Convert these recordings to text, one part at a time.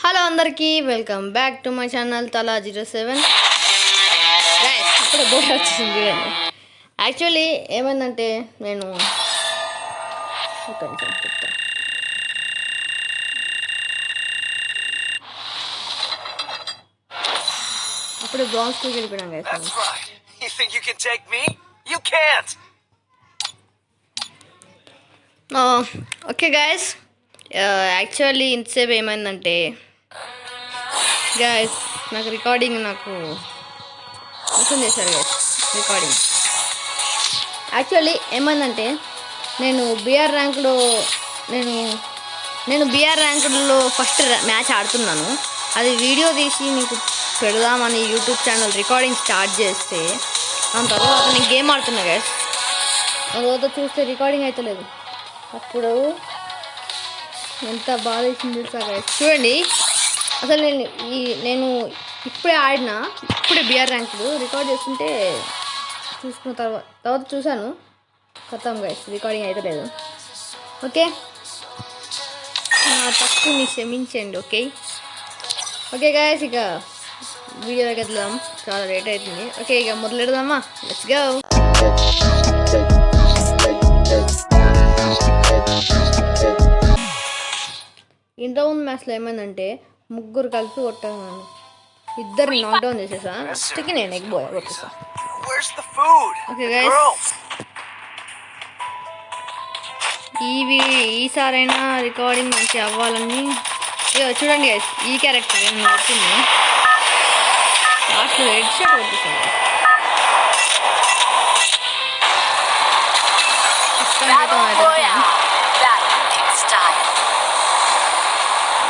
Hello అందరికీ welcome back to my channel తలా 07 guys. అప్పుడే బోర్ వచ్చింది చూడండి. యాక్చువల్లీ ఏమైందంటే నేను ఒక నిమిషం చెప్తా. అప్పుడే బ్రాంజ్ 2కి వెళ్ళిపోయాం guys. You think you can take me? You can't. Okay guys, actually ఇంతసేపు ఏమైందంటే గైస్ నాకు రికార్డింగ్ ఓపెన్ చేశారు గైస్. రికార్డింగ్ యాక్చువల్లీ ఏమైందంటే నేను బీఆర్ ర్యాంకులో ఫస్ట్ మ్యాచ్ ఆడుతున్నాను. అది వీడియో తీసి మీకు పెడదామని యూట్యూబ్ ఛానల్ రికార్డింగ్ స్టార్ట్ చేస్తే దాని తర్వాత నేను గేమ్ ఆడుతున్నా గైస్. తర్వాత చూస్తే రికార్డింగ్ అయితే లేదు. అప్పుడు ఎంత బాధ వేసింది తెలుసా గైస్. చూడండి, అసలు నేను ఇప్పుడే బీఆర్ ర్యాంకులు రికార్డ్ చేస్తుంటే చూసుకున్న తర్వాత చూశాను, ఖతం గైస్ రికార్డింగ్ అయితే లేదు. ఓకే, నా తప్పుని క్షమించండి. ఓకే గైస్, ఇక వీడియోలోకి వెళ్దాం. చాలా లేట్ అవుతుంది. ఓకే, ఇక మొదలెడదామా? Let's go. ఇంతకుముందు మ్యాచ్లో ఏమైందంటే ముగ్గురు కలిపి కొట్టాను, ఇద్దరిని నాక్డౌన్ చేసేసా. నెక్స్ట్కి నేను ఎగ్గిపోయా కొట్టేసా. ఓకే గైస్, ఈసారైనా రికార్డింగ్ మంచి అవ్వాలని చూడండి గైస్. ఈ క్యారెక్టర్ ఏమి వచ్చింది లాస్ట్లో హెడ్ షాట్ కొట్టేసాను.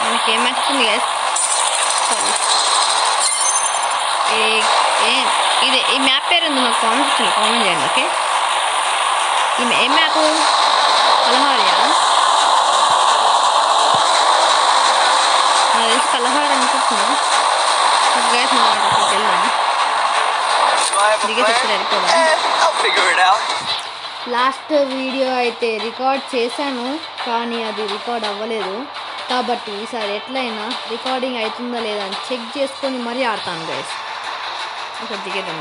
మనకి ఏం మ్యాచ్ ఉంది గైస్. ఈ మ్యాప్ పేరు ఉంది, నాకు కామెంట్ చేయండి. ఓకే, ఏ మ్యాప్? కలహారియా? నాకు తెలిసి కలహారి అనుకుంటున్నా గైస్. మనం అక్కడికి వెళ్దాం. లాస్ట్ వీడియో అయితే రికార్డ్ చేశాను, కానీ అది రికార్డ్ అవ్వలేదు. కాబట్టి ఈసారి ఎట్లయినా రికార్డింగ్ అవుతుందా లేదా అని చెక్ చేసుకొని మరీ ఆడతాను గైస్. ఒక దిగేద్దాం.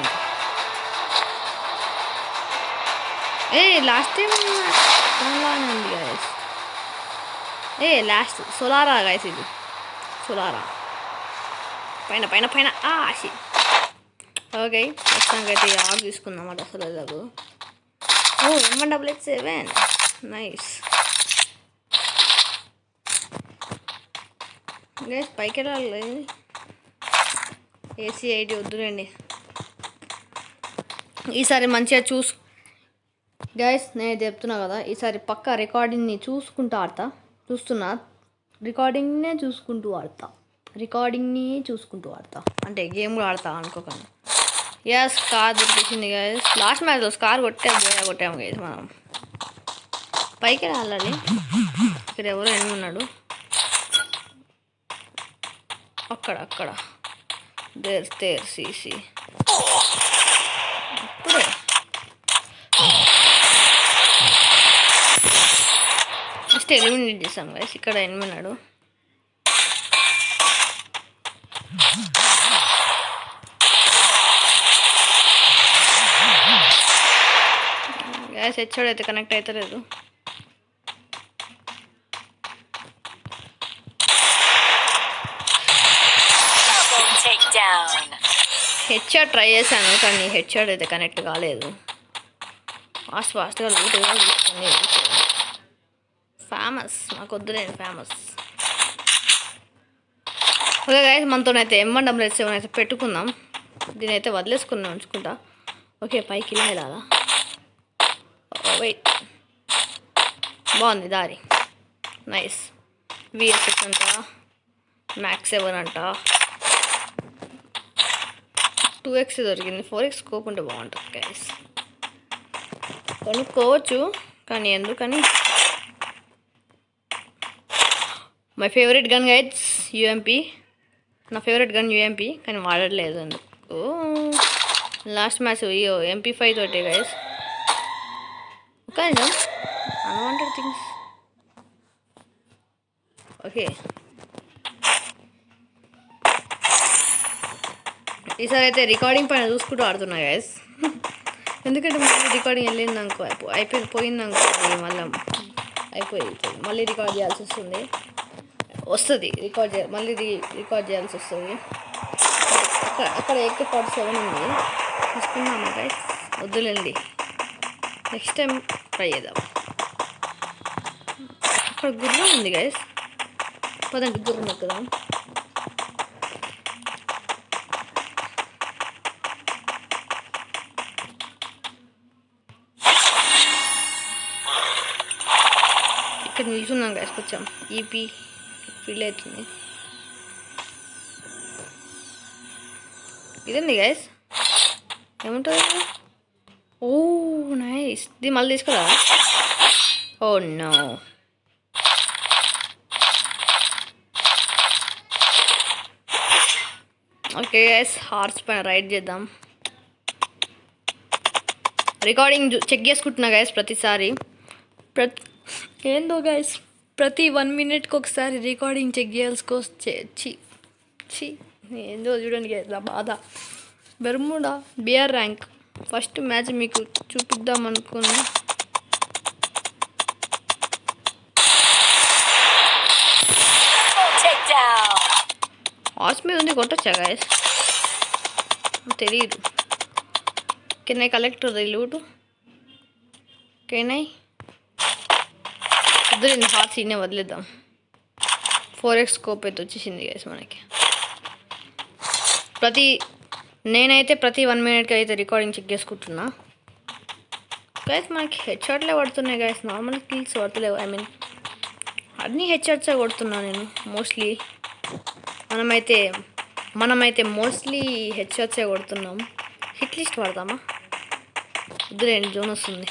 లాస్ట్ టైం దానిలానే ఉంది గైస్. లాస్ట్ సోలారా గైస్, ఇది సోలారా పైన పైన పైన ఆశి. ఓకే, ప్రస్తుతానికైతే ఆగు తీసుకుందాం అన్నమాట. అసలు ఎలాగో M188 నైస్ గైస్. పైకి వెళ్ళాలి. AC 80 వద్దులేండి. ఈసారి మంచిగా గైస్, నేను చెప్తున్నా కదా, ఈసారి పక్కా రికార్డింగ్ని రికార్డింగ్నే చూసుకుంటూ ఆడతా. అంటే గేమ్ కూడా ఆడతా అనుకోకండి. స్కార్ దొరికింది గైస్. లాస్ట్ మ్యాచ్లో స్కార్ కొట్టాము గైస్. మనం పైకి వెళ్ళాలి. ఇక్కడ ఎవరో ఎనిమిది ఉన్నాడు. అక్కడ దేర్ సీసీ. ఇప్పుడే ఫస్ట్ ఎలిమినేట్ చేసాం గైస్. ఇక్కడ ఎనిమిది ఉన్నాడు. గ్యాస్ హెచ్ఓడి అయితే కనెక్ట్ అవుతలేదు. హెడ్షాట్ ట్రై చేశాను, కానీ హెడ్షాట్ అయితే కనెక్ట్ కాలేదు. ఫాస్ట్గా తీసుకొని ఫేమస్ నాకు వద్దులేండి. ఫేమస్. ఓకే గైస్, మనతోనైతే M188 అయితే పెట్టుకుందాం. దీని అయితే వదిలేసుకుని ఉంచుకుంటా. ఓకే, పైకి ఇలా వెళ్ళాలా? వెయిట్, బాగుంది దారి. నైస్. VSX అంట, మ్యాక్స్ 7 అంట. 2x దొరికింది. 4x స్కోప్ ఉంటే బాగుంటుంది గైస్. కొనుక్కోవచ్చు, కానీ ఎందుకని. My favourite gun guys UMP. నా ఫేవరెట్ గన్ UMP, కానీ వాడట్లేదు ఎందుకు. లాస్ట్ మ్యాచ్ MP5 తోటే గైస్. ఒక నిజం అన్వాంటెడ్ థింగ్స్. ఓకే, ఈసారి అయితే రికార్డింగ్ పైన చూసుకుంటూ ఆడుతున్నా గైస్. ఎందుకంటే మళ్ళీ రికార్డింగ్ వెళ్ళింది అనుకో పోయింది అనుకో మళ్ళీ అయిపోయింది, మళ్ళీ రికార్డ్ చేయాల్సి వస్తుంది మళ్ళీ రికార్డ్ చేయాల్సి వస్తుంది. అక్కడ AK-47 ఉంది, తీసుకున్నాము గైస్. వద్దులేండి, నెక్స్ట్ టైం ట్రై చేద్దాం. అక్కడ గుర్రం ఉంది గైస్, పదండి గుర్రం ఎక్కుదాం. ఇక్కడ నిల్చున్నాం గైస్, కొంచెం ఈపీ ఫీల్ అవుతుంది. ఇదండి గైస్, ఏముంటుంది? ఓ నైస్, ఇది మళ్ళీ తీసుకురా. Oh no, okay guys, horse పైన రైడ్ చేద్దాం. రికార్డింగ్ చెక్ చేసుకుంటున్నా గైస్ ప్రతిసారి. ఏందో గైస్, ప్రతి 1 minute ఒకసారి రికార్డింగ్ చెక్ చేయాల్సి ఏందో చూడండి గైస్ నా బాధ. Bermuda BR rank first match మీకు చూపిద్దాం అనుకున్నా. హార్స్ మీద ఉంది, కొట్టొచ్చా గైస్? తెలియదు. Can I collect the loot? Can I? వద్దులేండి, హార్స్ ఇన్నే వదిలేద్దాం. 4x స్కోప్ అయితే వచ్చేసింది గైస్ మనకి. నేనైతే ప్రతి 1 minute అయితే రికార్డింగ్ చెక్ చేసుకుంటున్నా గైస్. మనకి హెడ్ షాట్లే పడుతున్నాయి గైస్, నార్మల్ కిల్స్ పడతలేవు. అన్నీ హెడ్ షాట్సే కొడుతున్నా నేను మోస్ట్లీ. మనమైతే మోస్ట్లీ హెడ్ షాట్సే కొడుతున్నాం. హిట్ లిస్ట్ పడతామా? వద్దులేండి, జోన్ వస్తుంది.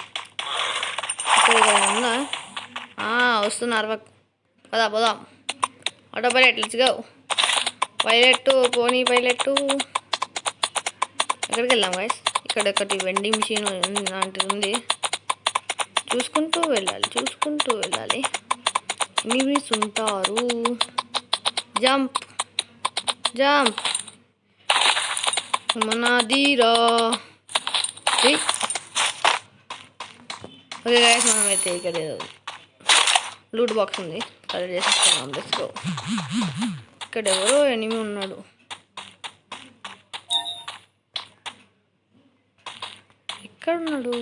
ఉందా? వస్తున్నారు, పోదాం. Auto pilot, let's go. పోనీ పైలట్. ఎక్కడికి వెళ్దాం గైస్? ఇక్కడ ఒకటి వెండింగ్ మిషన్ లాంటిది ఉంది, చూసుకుంటూ వెళ్ళాలి. ఎనిమీస్ ఉంటారు. జంప్ మనదిరా. ఓకే గైస్, మనమైతే ఇక్కడ లూట్ బాక్స్ ఉంది, కలెక్ట్ చేసేస్తున్నాం. Let's go. ఇక్కడ ఎవరో ఎనిమీ ఉన్నాడు. ఎక్కడున్నాడు?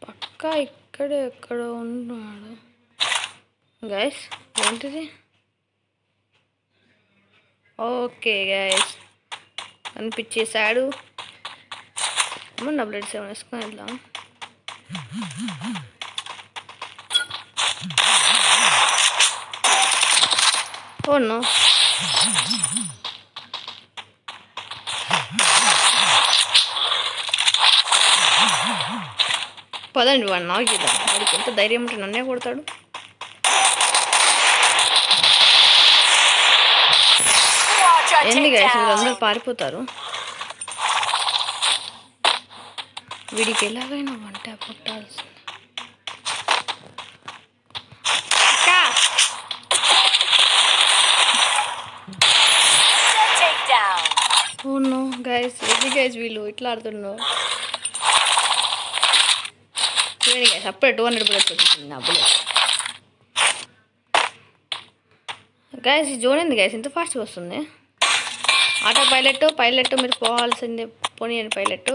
పక్కా ఇక్కడే ఎక్కడో ఉన్నాడు గైస్. ఏంటిది? Okay guys, కనిపించేశాడు. WD-7 వేసుకొని వెళ్దాం. ఓ నో, పదండి వాడు నాకు చేద్దాం. వాడికి ఎంత ధైర్యం ఉంటే నన్నే కొడతాడు. ఏంది గైస్, వీళ్ళందరూ పారిపోతారు. వీడికి ఎలాగైనా వంట కొట్టాల్సింది. ఓ నో గైస్, ఏంది గైస్ వీళ్ళు ఇట్లా ఆడుతున్నారు? చూడండి గైస్, అప్పుడే 200 bullets వచ్చింది నా బుల్లెట్. గైస్ ఈ జోన్ ఏంది గైస్ ఇంత ఫాస్ట్గా వస్తుంది? ఆటో పైలట్ మీరు పోవాల్సిందే, పోనీయండి పైలట్.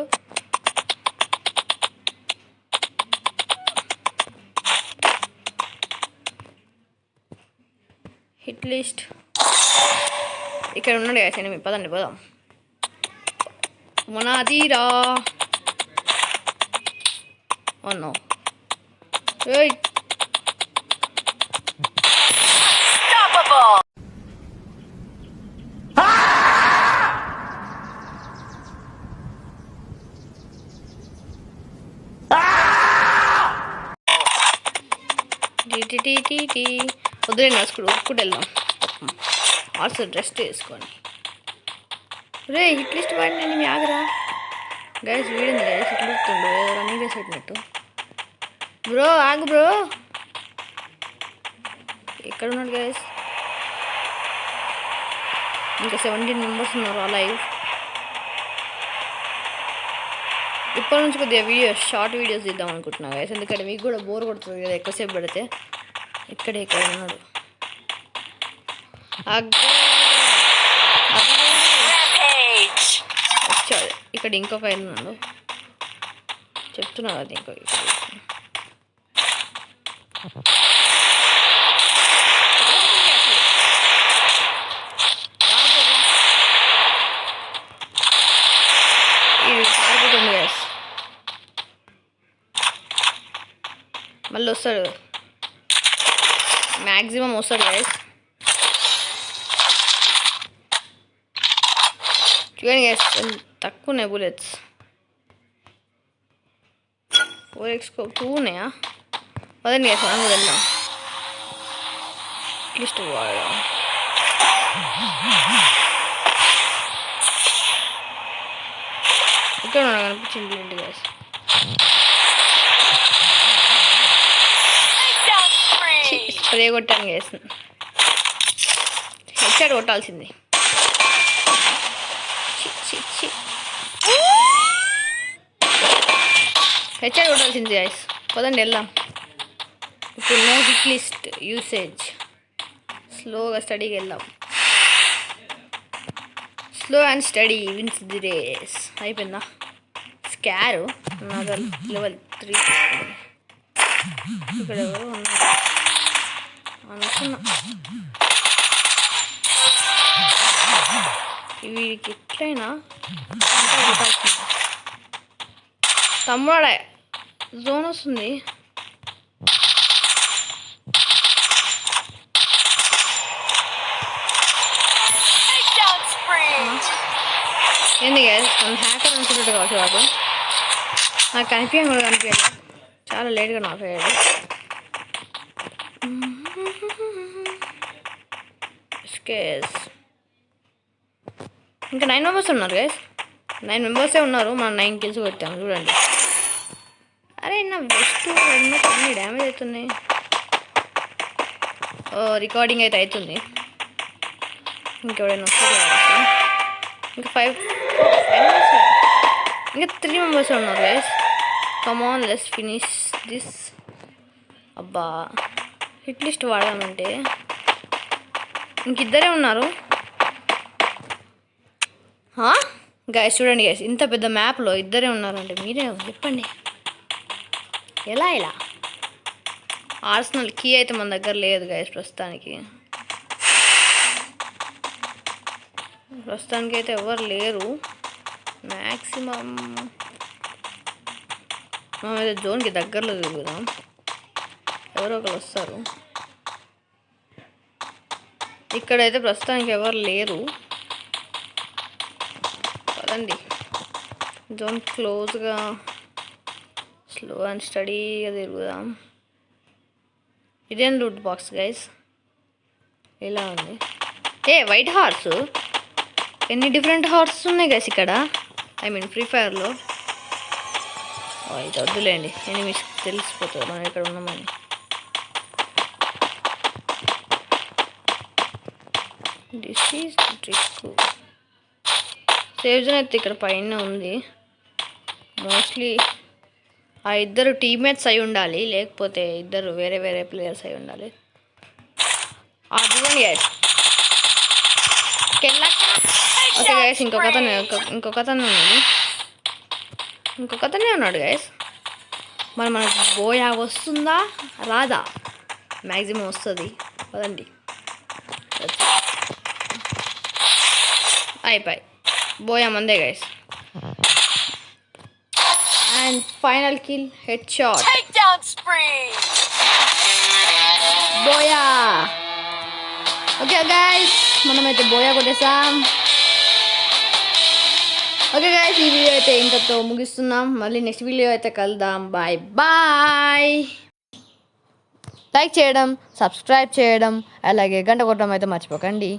హిట్ లిస్ట్ ఇక్కడ ఉన్నాడు గైస్ ఎనిమి, పదండి పోదాం. మనదిరా. ఓ నో, ఏయ్ వద్దులేండి, ఉరుక్కుంటూ వెళ్దాం. ఆల్సో డ్రెస్ వేసుకొని. రే హిట్ లిస్ట్ వాడిని మీ ఆగరా గైస్. వీడింది గైస్, ఇట్లా వస్తుండు ఏదో రన్నింగ్ రేస్ పెట్టినట్టు. బ్రో ఆగు బ్రో, ఎక్కడ ఉన్నాడు గైస్? ఇంకా 17 మెంబర్స్ ఉన్నారు లైవ్. ఇప్పటి నుంచి కొద్దిగా షార్ట్ వీడియోస్ తీద్దాం అనుకుంటున్నా గైస్, ఎందుకంటే మీకు కూడా బోర్ కొడుతుంది కదా ఎక్కువసేపు పెడితే. ఇక్కడ ఉన్నాడు. వచ్చాడు. ఇక్కడ ఇంకొక ఆయన ఉన్నాడు, చెప్తున్నా కదా ఇంకో ఇది పారిపోతుంది గ్యాస్. మళ్ళీ వస్తాడు, మ్యాక్సిమం వస్తాడు గ్యాస్. చూడండి గ్యాస్ తక్కువ ఉన్నాయి బుల్లెట్స్. 4x 2 ఉన్నాయా? అదండి గ్యాస్ మనం కూడా వెళ్దాం. అట్లీస్ట్ వాడు ఇక్కడ ఉన్నా కనిపించింది ఏంటి గ్యాస్. స్ప్రే కొట్టాను గ్యాస్. హెడ్షాట్ కొట్టాల్సింది. హెడ్షాట్ కొట్టాల్సింది గ్యాస్. పదండి వెళ్దాం. ఇప్పుడు నో హిట్ లిస్ట్ యూసేజ్. స్లోగా స్టడీకి వెళ్దాం. Slow and steady wins the race. అయిపోయిందా? స్కారు నాగల్ లెవెల్ 3 ఇక్కడ ఎవరు ఉన్నారు అనుకున్నా. వీడికి ఎట్లయినా తమ్ముడే జోన్ వస్తుంది. ఏంది నన్ను హ్యాకర్ అనుకుంటాడు కావచ్చు వాడు. నాకు కనిపించడం కూడా కనిపించదు, చాలా లేట్గా నాకు అయ్యాడు. ఇంకా 9 మెంబర్స్ ఉన్నారు గైస్. 9 మెంబర్సే ఉన్నారు. మనం 9 కిల్స్ కొట్టాము చూడండి. అరే నా బెస్ట్ అన్ని డ్యామేజ్ అవుతున్నాయి. రికార్డింగ్ అయితే అవుతుంది. ఇంకెవడైనా వస్తుంది ఇంకా 5 మెంబర్స్, ఇంకా 3 మెంబర్స్ ఉన్నారు guys. Come on let's finish this. అబ్బా హిట్ లిస్ట్ వాడామంటే ఇంకిద్దరే ఉన్నారు. గైస్ చూడండి గైస్, ఇంత పెద్ద మ్యాప్లో ఇద్దరే ఉన్నారంటే మీరే చెప్పండి ఎలా ఇలా. ఆర్సనల్ కీ అయితే మన దగ్గర లేదు గైస్ ప్రస్తుతానికి. అయితే ఎవరు లేరు. మ్యాక్సిమం మనం అయితే జోన్కి దగ్గరలో తిరుగుదాం. ఎవరో ఒకరు వస్తారు. ఇక్కడైతే ప్రస్తుతానికి ఎవరు లేరు. పదండి జోన్ క్లోజ్గా స్లో అండ్ స్టడీగా తిరుగుదాం. ఇదేం లూట్ బాక్స్ గైస్ ఇలా ఉంది. White horse. ఎన్ని డిఫరెంట్ హార్స్ ఉన్నాయి గైస్ ఇక్కడ, ఐ మీన్ ఫ్రీ ఫైర్లో. ఇది వద్దులేండి, ఎనిమిస్ తెలిసిపోతుంది మనం ఇక్కడ ఉన్నామని. This is trick. Safe zone అయితే ఇక్కడ పైన ఉంది. మోస్ట్లీ ఆ ఇద్దరు టీమ్మేట్స్ అయి ఉండాలి, లేకపోతే ఇద్దరు వేరే వేరే ప్లేయర్స్ అయి ఉండాలి. చూడండి గైస్. ఓకే గైస్, ఇంకొకతనే ఉన్నాడు గైస్. మరి మనకు బోయా వస్తుందా రాదా? మ్యాక్సిమం వస్తుంది. పదండి అయిపోయి బోయా మందే guys. And final kill headshot. Booyah. Okay guys, మనమైతే బోయా కొట్టేసాం. ఓకే గైస్, ఈ వీడియో అయితే ఇంతతో ముగిస్తున్నాం. మళ్ళీ నెక్స్ట్ వీడియో అయితే కలుద్దాం. Bye bye. లైక్ చేయడం, సబ్స్క్రైబ్ చేయడం, అలాగే గంట కొట్టడం అయితే మర్చిపోకండి.